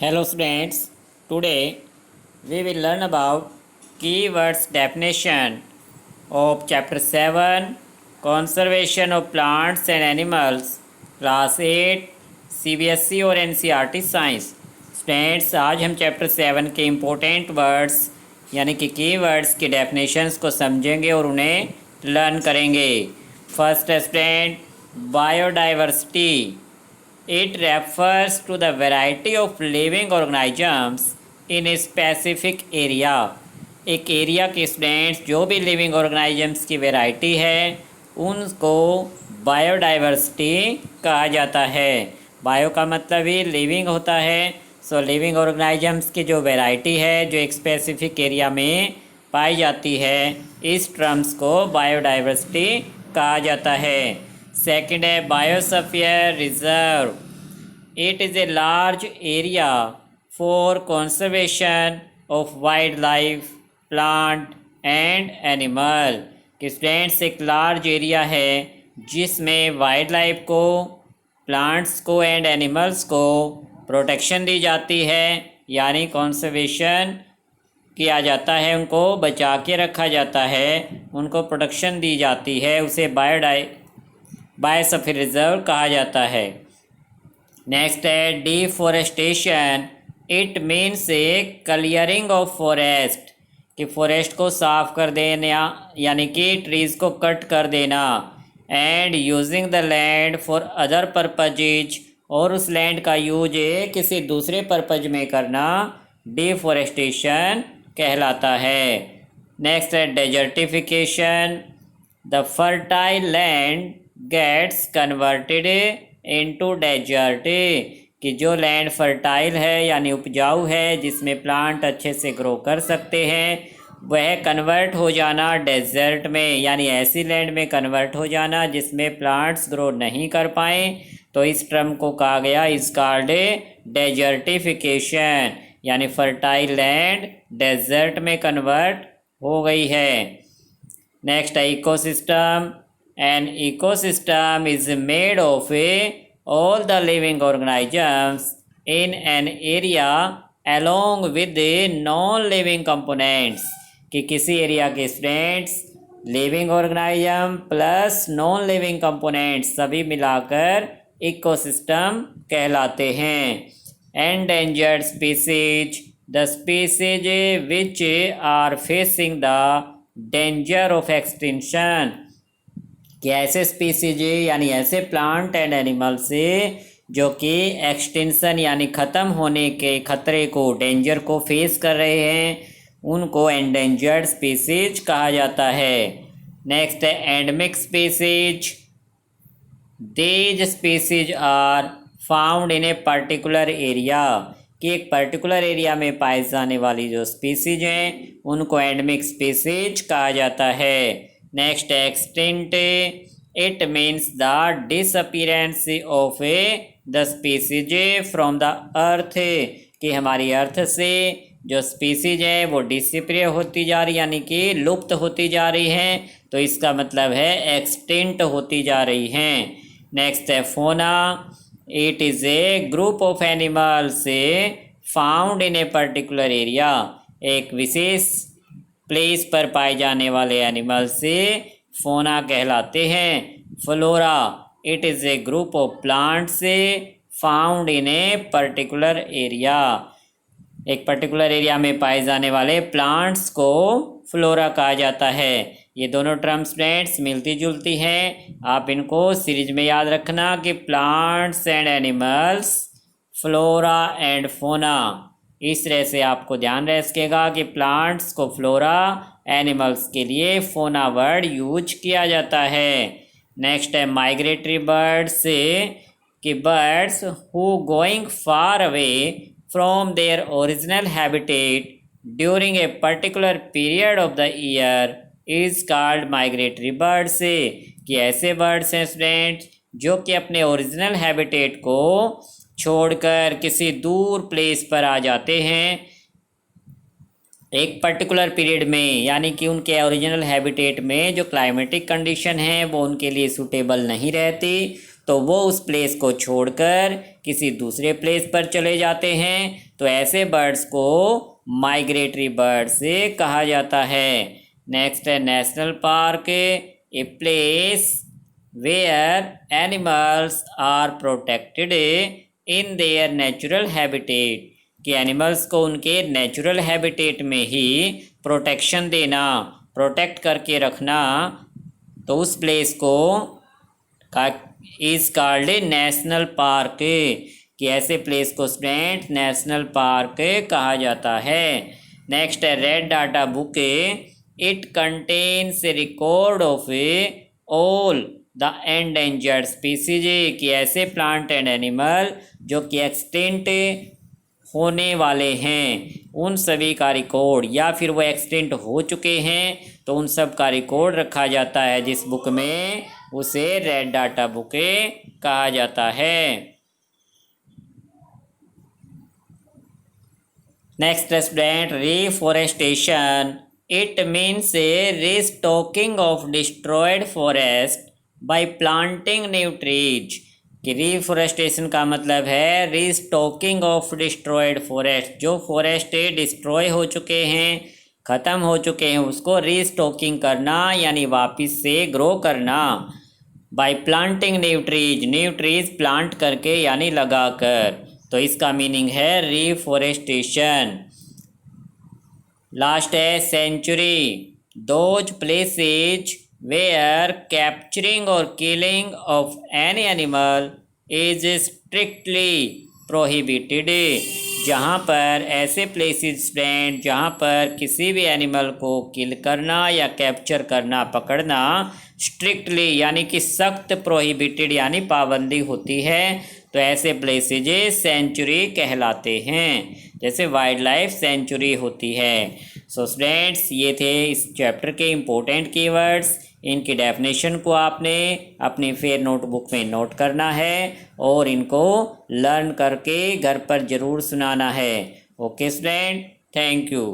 Hello students, today we will learn about keywords definition of chapter 7 conservation of plants and animals class 8 CBSE और NCERT science. Students आज हम chapter 7 के important words यानी कि keywords के definitions को समझेंगे और उन्हें लर्न करेंगे। First student, biodiversity. It refers to the variety of living organisms in a specific area। एक एरिया के स्टूडेंट्स जो भी लिविंग ऑर्गेनाइजम्स की वैरायटी है उनको बायोडाइवर्सिटी कहा जाता है। बायो का मतलब ही लिविंग होता है। सो लिविंग ऑर्गेनाइजम्स की जो वैरायटी है जो एक स्पेसिफिक एरिया में पाई जाती है, इस टर्म्स को बायोडाइवर्सिटी कहा जाता है। सेकंड है biosphere reserve. It is a large area for conservation of wild life, plant and animal. कि स्टूडेंट्स एक लार्ज एरिया है जिसमें वाइल्ड लाइफ को, प्लांट्स को एंड एनिमल्स को प्रोटेक्शन दी जाती है, यानी कंजर्वेशन किया जाता है, उनको बचा के रखा जाता है, उनको प्रोटेक्शन दी जाती है, उसे बायोस्फीयर रिजर्व कहा जाता है। नेक्स्ट है deforestation. It means A clearing of forest. कि फॉरेस्ट को साफ कर देना यानी कि ट्रीज़ को कट कर देना। And using the land for other purposes, और उस लैंड का यूज किसी दूसरे पर्पज में करना डिफॉरेस्टेशन कहलाता है। नेक्स्ट है desertification. The fertile land gets converted into desert. कि जो लैंड फर्टाइल है यानी उपजाऊ है, जिसमें प्लांट अच्छे से ग्रो कर सकते हैं, वह कन्वर्ट हो जाना डेजर्ट में, यानी ऐसी लैंड में कन्वर्ट हो जाना जिसमें प्लांट्स ग्रो नहीं कर पाएँ, तो इस टर्म को कहा गया इज कॉल्ड डेजर्टिफिकेशन। यानी फर्टाइल लैंड डेजर्ट में कन्वर्ट हो गई है। नेक्स्ट है ecosystem. An ecosystem is made of all the living organisms in an area along with the non-living components। कि किसी एरिया के students living organism plus non living components सभी मिलाकर इकोसिस्टम कहलाते हैं। Endangered species, the species which are facing the danger of extinction. कि ऐसे species यानी ऐसे प्लांट एंड एनिमल से जो कि एक्सटिंक्शन यानी ख़त्म होने के खतरे को, डेंजर को फेस कर रहे हैं, उनको एंडेंजर्ड स्पीसीज कहा जाता है। नेक्स्ट है endemic species. These species are found in a particular area. कि एक पर्टिकुलर एरिया में पाए जाने वाली जो स्पीसीज हैं उनको एंडेमिक स्पीसीज कहा जाता है। Next extinct. It means the disappearance of the species from the earth. कि हमारी अर्थ से जो स्पीसीज है वो डिसअपीयर होती जा रही यानी कि लुप्त होती जा रही हैं, तो इसका मतलब है एक्सटिंक्ट होती जा रही हैं। नेक्स्ट है फोना। It is a group of animals found in a particular area. एक विशेष प्लेस पर पाए जाने वाले एनिमल से फोना कहलाते हैं। Flora. It is a group of plants found in a particular area. एक पर्टिकुलर एरिया में पाए जाने वाले प्लांट्स को फ्लोरा कहा जाता है। ये दोनों टर्म स्टूडेंट्स मिलती जुलती हैं, आप इनको सीरीज में याद रखना कि plants and animals, flora and fauna. इस तरह से आपको ध्यान रह सकेगा कि प्लांट्स को फ्लोरा, एनिमल्स के लिए फोना वर्ड यूज किया जाता है। नेक्स्ट है माइग्रेटरी बर्ड्स। कि birds who going far away from their original habitat during a particular period of the year is called migratory birds. कि ऐसे बर्ड्स हैं स्टूडेंट्स जो कि अपने ओरिजिनल हैबिटेट को छोड़कर किसी दूर प्लेस पर आ जाते हैं एक पर्टिकुलर पीरियड में, यानी कि उनके ओरिजिनल हैबिटेट में जो क्लाइमेटिक कंडीशन है वो उनके लिए सूटेबल नहीं रहती, तो वो उस प्लेस को छोड़कर किसी दूसरे प्लेस पर चले जाते हैं, तो ऐसे बर्ड्स को माइग्रेटरी बर्ड्स कहा जाता है। नेक्स्ट है national park, a place where animals are protected in their natural habitat, कि एनिमल्स को उनके नेचुरल हैबिटेट में ही प्रोटेक्शन देना, प्रोटेक्ट करके रखना, तो उस प्लेस को इज कॉल्ड नेशनल पार्क, कि ऐसे प्लेस को स्टूडेंट नेशनल पार्क कहा जाता है। नेक्स्ट है red data book, it contains A record of all the endangered species, कि ऐसे प्लांट एंड एनिमल जो कि एक्सटिंक्ट होने वाले हैं उन सभी का रिकॉर्ड, या फिर वो एक्सटिंक्ट हो चुके हैं तो उन सब का रिकॉर्ड रखा जाता है जिस बुक में, उसे रेड डाटा बुक कहा जाता है। Next student, reforestation, it means a restocking of destroyed forest by planting new trees, कि रिफॉरेस्टेशन का मतलब है रिस्टॉकिंग ऑफ डिस्ट्रॉयड फॉरेस्ट, जो फॉरेस्ट डिस्ट्रॉय हो चुके हैं, ख़त्म हो चुके हैं, उसको रिस्टॉकिंग करना यानी वापस से ग्रो करना। By planting new trees plant करके यानी लगाकर, तो इसका मीनिंग है रिफॉरेस्टेशन। लास्ट है century, those places where capturing और killing of any animal is strictly prohibited, जहाँ पर ऐसे प्लेसेस स्टैंड जहाँ पर किसी भी एनिमल को किल करना या कैप्चर करना, पकड़ना स्ट्रिक्टली यानी कि सख्त प्रोहिबिटेड यानी पाबंदी होती है, तो ऐसे प्लेसेज सेंचुरी कहलाते हैं, जैसे वाइल्ड लाइफ सेंचुरी होती है। सो स्टूडेंट्स, ये थे इस चैप्टर के इम्पोर्टेंट कीवर्ड्स। इनकी डेफिनेशन को आपने अपनी फेयर नोटबुक में नोट करना है और इनको लर्न करके घर पर ज़रूर सुनाना है। Okay student, thank you.